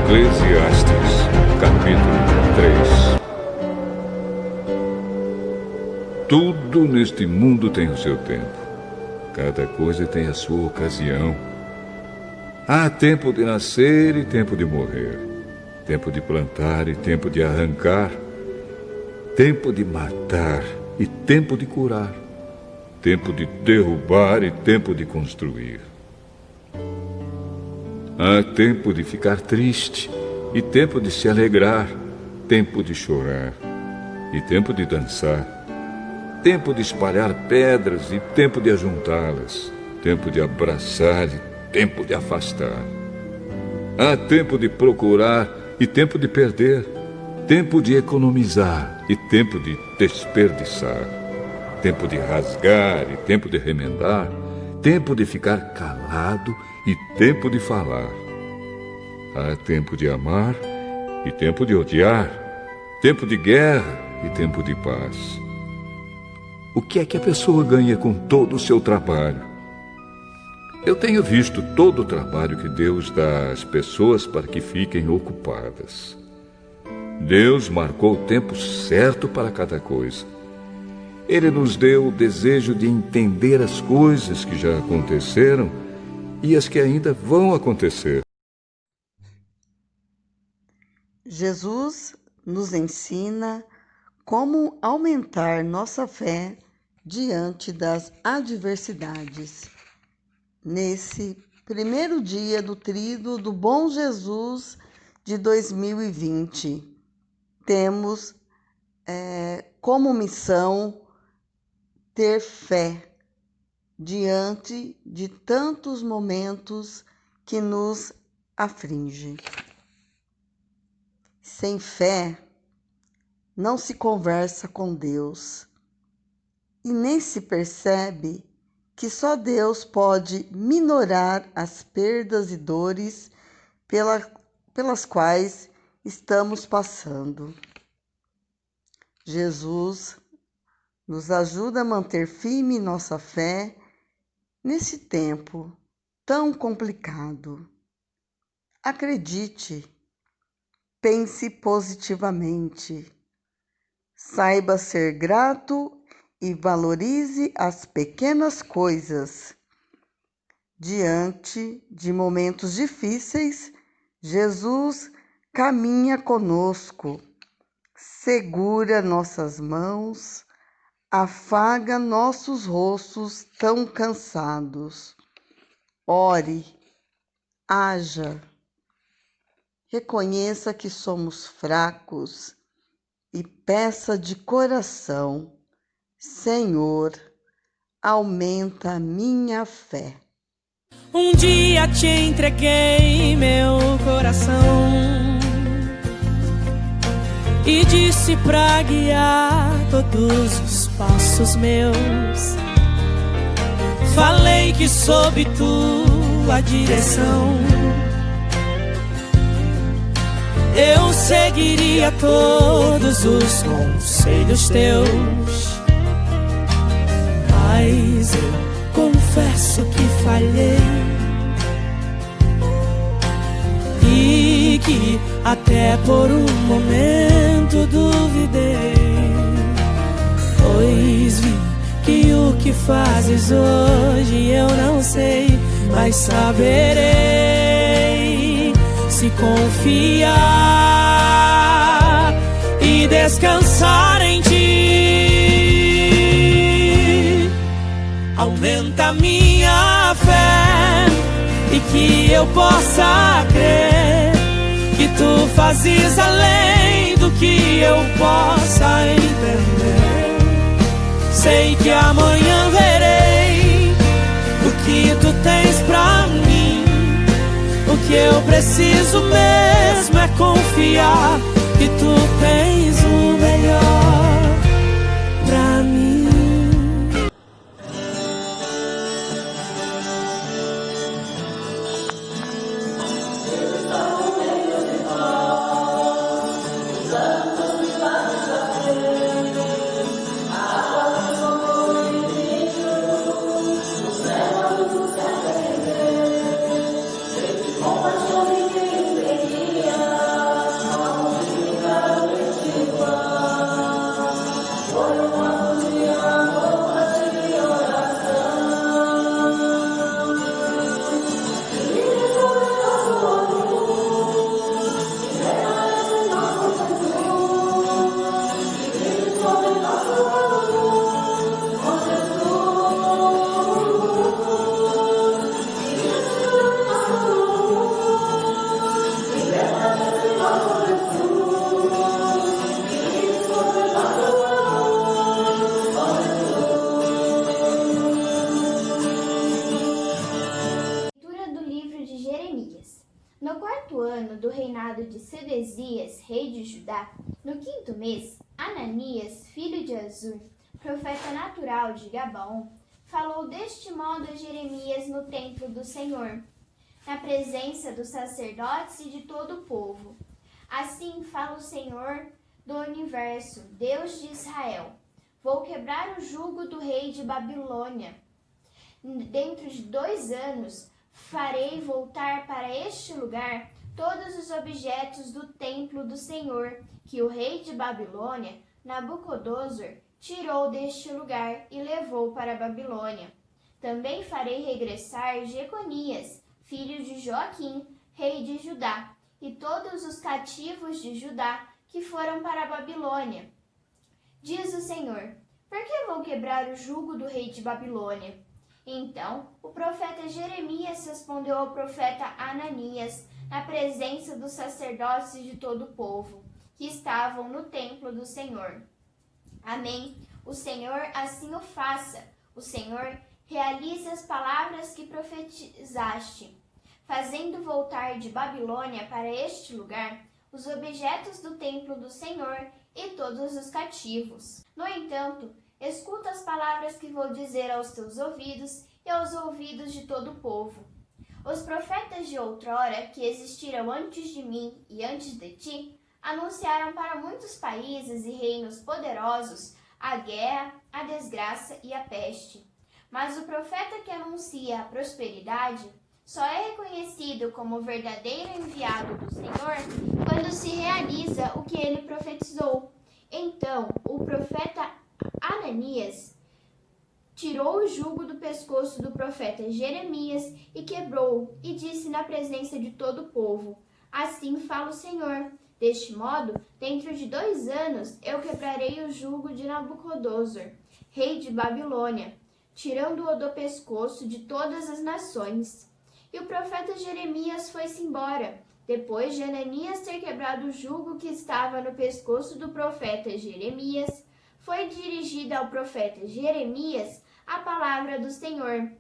Eclesiastes, capítulo 3. Tudo neste mundo tem o seu tempo. Cada coisa tem a sua ocasião. Há tempo de nascer e tempo de morrer. Tempo de plantar e tempo de arrancar. Tempo de matar e tempo de curar. Tempo de derrubar e tempo de construir. Há tempo de ficar triste e tempo de se alegrar, tempo de chorar e tempo de dançar, tempo de espalhar pedras e tempo de ajuntá-las, tempo de abraçar e tempo de afastar. Há tempo de procurar e tempo de perder, tempo de economizar e tempo de desperdiçar, tempo de rasgar e tempo de remendar, tempo de ficar calado e tempo de falar. Há tempo de amar e tempo de odiar, tempo de guerra e tempo de paz. O que é que a pessoa ganha com todo o seu trabalho? Eu tenho visto todo o trabalho que Deus dá às pessoas para que fiquem ocupadas. Deus marcou o tempo certo para cada coisa. Ele nos deu o desejo de entender as coisas que já aconteceram e as que ainda vão acontecer. Jesus nos ensina como aumentar nossa fé diante das adversidades. Nesse primeiro dia do Tríduo do Bom Jesus de 2020, temos como missão ter fé diante de tantos momentos que nos afligem. Sem fé, não se conversa com Deus e nem se percebe que só Deus pode minorar as perdas e dores pelas quais estamos passando. Jesus nos ajuda a manter firme nossa fé nesse tempo tão complicado. Acredite, pense positivamente, saiba ser grato e valorize as pequenas coisas. Diante de momentos difíceis, Jesus caminha conosco, segura nossas mãos, afaga nossos rostos tão cansados. Ore, haja, reconheça que somos fracos e peça de coração: Senhor, aumenta a minha fé. Um dia te entreguei meu coração e disse pra guiar todos os passos meus. Falei que sob tua direção eu seguiria todos os conselhos teus. Mas eu confesso que falhei e que até por um momento duvidei, pois vi que o que fazes hoje eu não sei, mas saberei se confiar e descansar em ti. Aumenta minha fé e que eu possa crer que tu fazes além do que eu possa entender. Sei que amanhã verei o que tu tens pra mim. O que eu preciso mesmo é confiar que tu tens o melhor pra mim. Compaixão de quem No 4º ano do reinado de Sedecias, rei de Judá, no 5º mês, Ananias, filho de Azur, profeta natural de Gabaon, falou deste modo a Jeremias no templo do Senhor, na presença dos sacerdotes e de todo o povo. Assim fala o Senhor do universo, Deus de Israel: vou quebrar o jugo do rei de Babilônia. Dentro de 2 anos, farei voltar para este lugar todos os objetos do templo do Senhor, que o rei de Babilônia, Nabucodonosor, tirou deste lugar e levou para a Babilônia. Também farei regressar Jeconias, filho de Joaquim, rei de Judá, e todos os cativos de Judá que foram para a Babilônia. Diz o Senhor: por que vou quebrar o jugo do rei de Babilônia? Então o profeta Jeremias respondeu ao profeta Ananias, na presença dos sacerdotes e de todo o povo, que estavam no templo do Senhor: Amém. O Senhor assim o faça. O Senhor realize as palavras que profetizaste, fazendo voltar de Babilônia para este lugar os objetos do templo do Senhor e todos os cativos. No entanto, escuta as palavras que vou dizer aos teus ouvidos e aos ouvidos de todo o povo. Os profetas de outrora, que existiram antes de mim e antes de ti, anunciaram para muitos países e reinos poderosos a guerra, a desgraça e a peste. Mas o profeta que anuncia a prosperidade só é reconhecido como verdadeiro enviado do Senhor quando se realiza o que ele profetizou. Então, o profeta Ananias tirou o jugo do pescoço do profeta Jeremias e quebrou-o, e disse na presença de todo o povo: assim fala o Senhor: deste modo, dentro de 2 anos, eu quebrarei o jugo de Nabucodonosor, rei de Babilônia, tirando-o do pescoço de todas as nações. E o profeta Jeremias foi-se embora, depois de Ananias ter quebrado o jugo que estava no pescoço do profeta Jeremias. Foi dirigida ao profeta Jeremias a palavra do Senhor: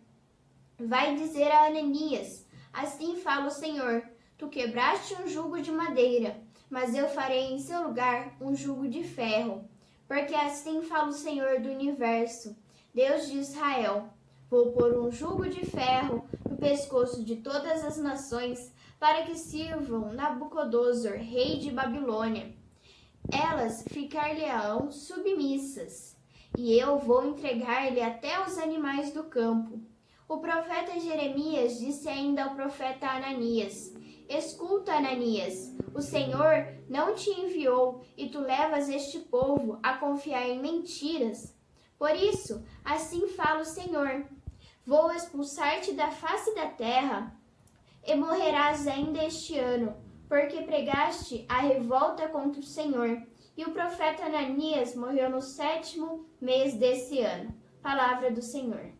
vai dizer a Ananias: assim fala o Senhor, tu quebraste um jugo de madeira, mas eu farei em seu lugar um jugo de ferro. Porque assim fala o Senhor do universo, Deus de Israel: vou pôr um jugo de ferro no pescoço de todas as nações, para que sirvam Nabucodonosor, rei de Babilônia. Elas ficar-lhe-ão submissas, e eu vou entregar-lhe até os animais do campo. O profeta Jeremias disse ainda ao profeta Ananias: escuta, Ananias, o Senhor não te enviou, e tu levas este povo a confiar em mentiras. Por isso, assim fala o Senhor: vou expulsar-te da face da terra, e morrerás ainda este ano, porque pregaste a revolta contra o Senhor. E o profeta Ananias morreu no 7º mês desse ano. Palavra do Senhor.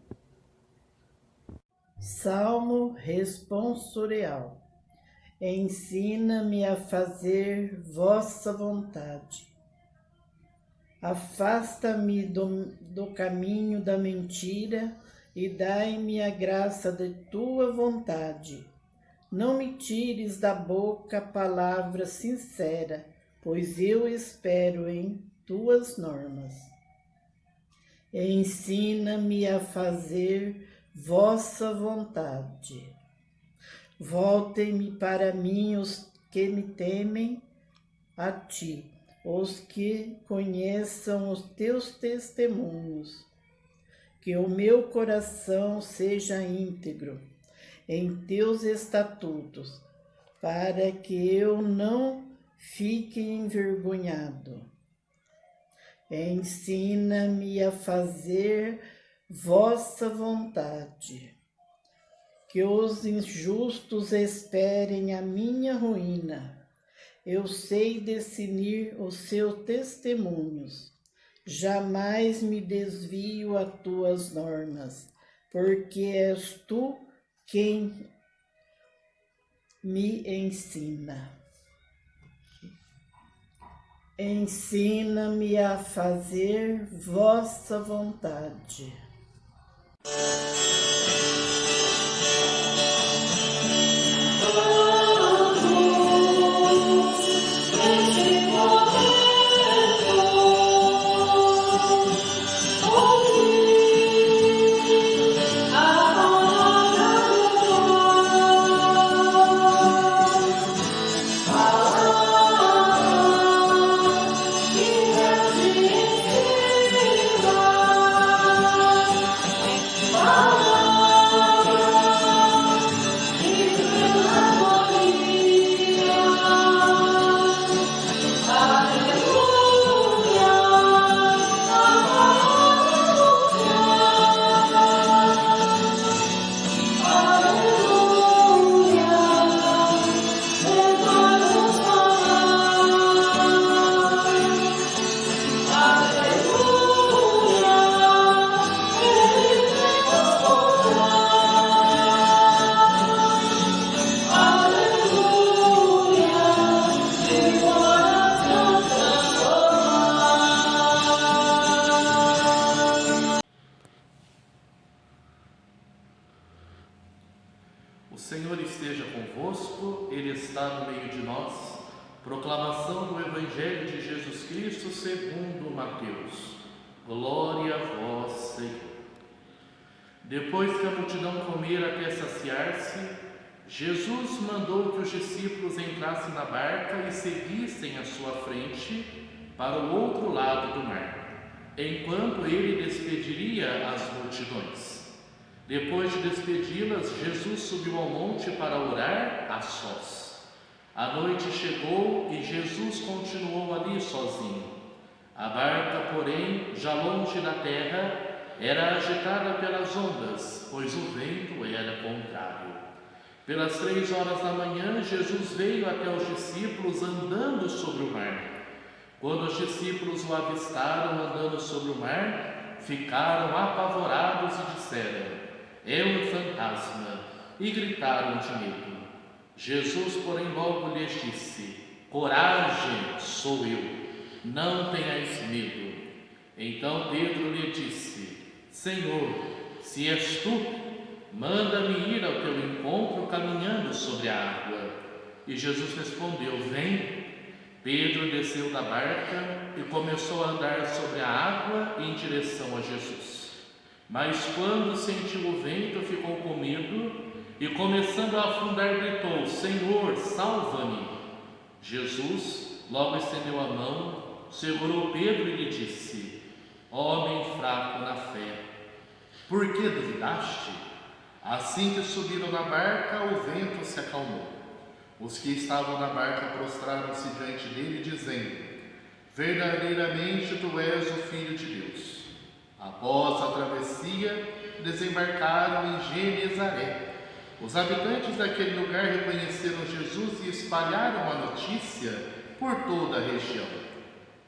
Salmo responsorial. Ensina-me a fazer vossa vontade. Afasta-me do caminho da mentira e dai-me a graça de tua vontade. Não me tires da boca palavra sincera, pois eu espero em tuas normas. Ensina-me a fazer vossa vontade. Voltem-me para mim os que me temem a ti, os que conheçam os teus testemunhos. Que o meu coração seja íntegro em teus estatutos, para que eu não fique envergonhado. Ensina-me a fazer vossa vontade. Que os injustos esperem a minha ruína. Eu sei discernir os seus testemunhos. Jamais me desvio a tuas normas, porque és tu quem me ensina. Ensina-me a fazer vossa vontade. Oh conosco, Ele está no meio de nós. Proclamação do Evangelho de Jesus Cristo segundo Mateus. Glória a vós, Senhor. Depois que a multidão comera até saciar-se, Jesus mandou que os discípulos entrassem na barca e seguissem à sua frente para o outro lado do mar, enquanto ele despediria as multidões. Depois de despedi-las, Jesus subiu ao monte para orar a sós. A noite chegou e Jesus continuou ali sozinho. A barca, porém, já longe da terra, era agitada pelas ondas, pois o vento era contrário. Pelas 3 horas da manhã, Jesus veio até os discípulos andando sobre o mar. Quando os discípulos o avistaram andando sobre o mar, ficaram apavorados e disseram: "É um fantasma!" e gritaram de medo. Jesus, porém, logo lhes disse: "Coragem, sou eu, não tenhais medo." Então Pedro lhe disse: "Senhor, se és tu, manda-me ir ao teu encontro caminhando sobre a água." E Jesus respondeu: "Vem." Pedro desceu da barca e começou a andar sobre a água em direção a Jesus. Mas quando sentiu o vento, ficou com medo e, começando a afundar, gritou: "Senhor, salva-me!" Jesus logo estendeu a mão, segurou Pedro e lhe disse: "Homem fraco na fé, por que duvidaste?" Assim que subiram na barca, o vento se acalmou. Os que estavam na barca prostraram-se diante dele, dizendo: "Verdadeiramente tu és o Filho de Deus." Após a travessia, desembarcaram em Genezaré. Os habitantes daquele lugar reconheceram Jesus e espalharam a notícia por toda a região.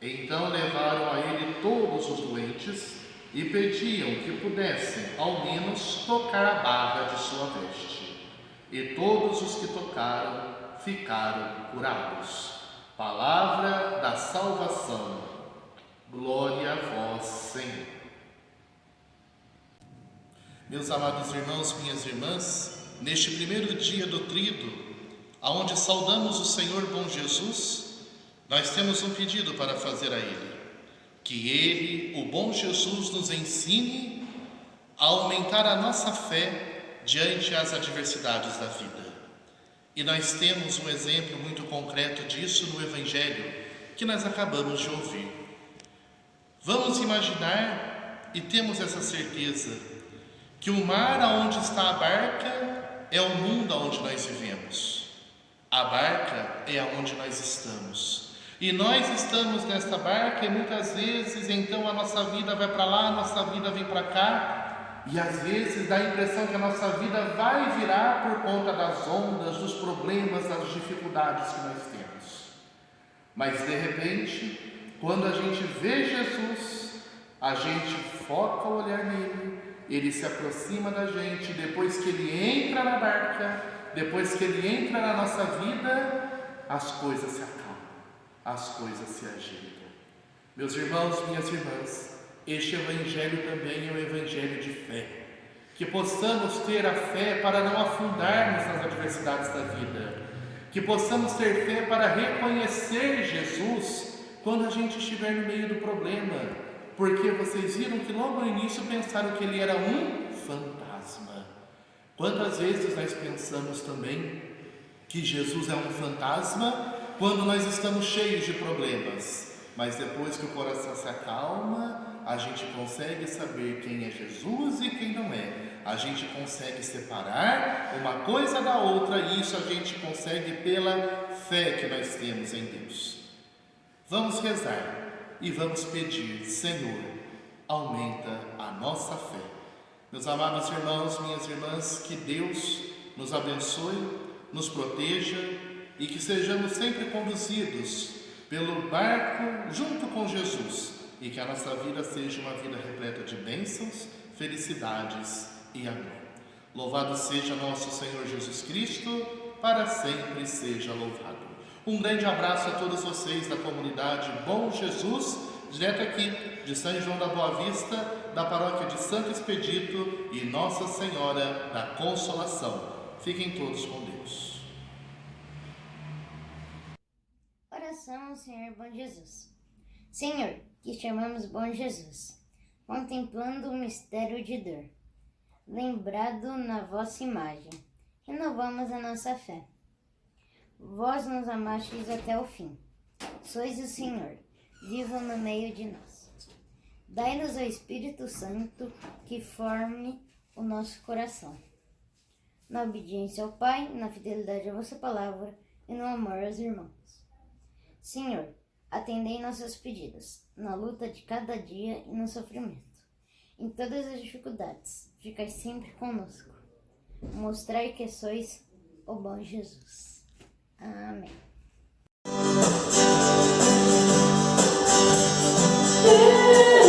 Então levaram a ele todos os doentes e pediam que pudessem, ao menos, tocar a barra de sua veste. E todos os que tocaram ficaram curados. Palavra da salvação. Glória a vós, Senhor. Meus amados irmãos, minhas irmãs, neste primeiro dia do Tríduo, aonde saudamos o Senhor bom Jesus, nós temos um pedido para fazer a Ele: que Ele, o bom Jesus, nos ensine a aumentar a nossa fé diante as adversidades da vida. E nós temos um exemplo muito concreto disso no Evangelho que nós acabamos de ouvir. Vamos imaginar, e temos essa certeza, que o mar aonde está a barca é o mundo aonde nós vivemos. A barca é aonde nós estamos. E nós estamos nesta barca e muitas vezes então a nossa vida vai para lá, a nossa vida vem para cá. E às vezes dá a impressão que a nossa vida vai virar por conta das ondas, dos problemas, das dificuldades que nós temos. Mas de repente, quando a gente vê Jesus, a gente foca o olhar nele, ele se aproxima da gente, depois que ele entra na barca, depois que ele entra na nossa vida, as coisas se acalmam, as coisas se ajeitam. Meus irmãos, minhas irmãs, este Evangelho também é um Evangelho de fé. Que possamos ter a fé para não afundarmos nas adversidades da vida. Que possamos ter fé para reconhecer Jesus quando a gente estiver no meio do problema. Porque vocês viram que logo no início pensaram que ele era um fantasma. Quantas vezes nós pensamos também que Jesus é um fantasma quando nós estamos cheios de problemas? Mas depois que o coração se acalma, a gente consegue saber quem é Jesus e quem não é. A gente consegue separar uma coisa da outra, e isso a gente consegue pela fé que nós temos em Deus. Vamos rezar e vamos pedir: Senhor, aumenta a nossa fé. Meus amados irmãos, minhas irmãs, que Deus nos abençoe, nos proteja e que sejamos sempre conduzidos pelo barco junto com Jesus, e que a nossa vida seja uma vida repleta de bênçãos, felicidades e amor. Louvado seja nosso Senhor Jesus Cristo, para sempre seja louvado. Um grande abraço a todos vocês da comunidade Bom Jesus, direto aqui de São João da Boa Vista, da paróquia de Santo Expedito e Nossa Senhora da Consolação. Fiquem todos com Deus. Oração ao Senhor Bom Jesus. Senhor, que chamamos Bom Jesus, contemplando o mistério de dor, lembrado na vossa imagem, renovamos a nossa fé. Vós nos amastes até o fim. Sois o Senhor, vivo no meio de nós. Dai-nos o Espírito Santo que forme o nosso coração. Na obediência ao Pai, na fidelidade à vossa palavra e no amor aos irmãos. Senhor, atendei nossos pedidos, na luta de cada dia e no sofrimento. Em todas as dificuldades, ficai sempre conosco. Mostrai que sois o bom Jesus. Amém. É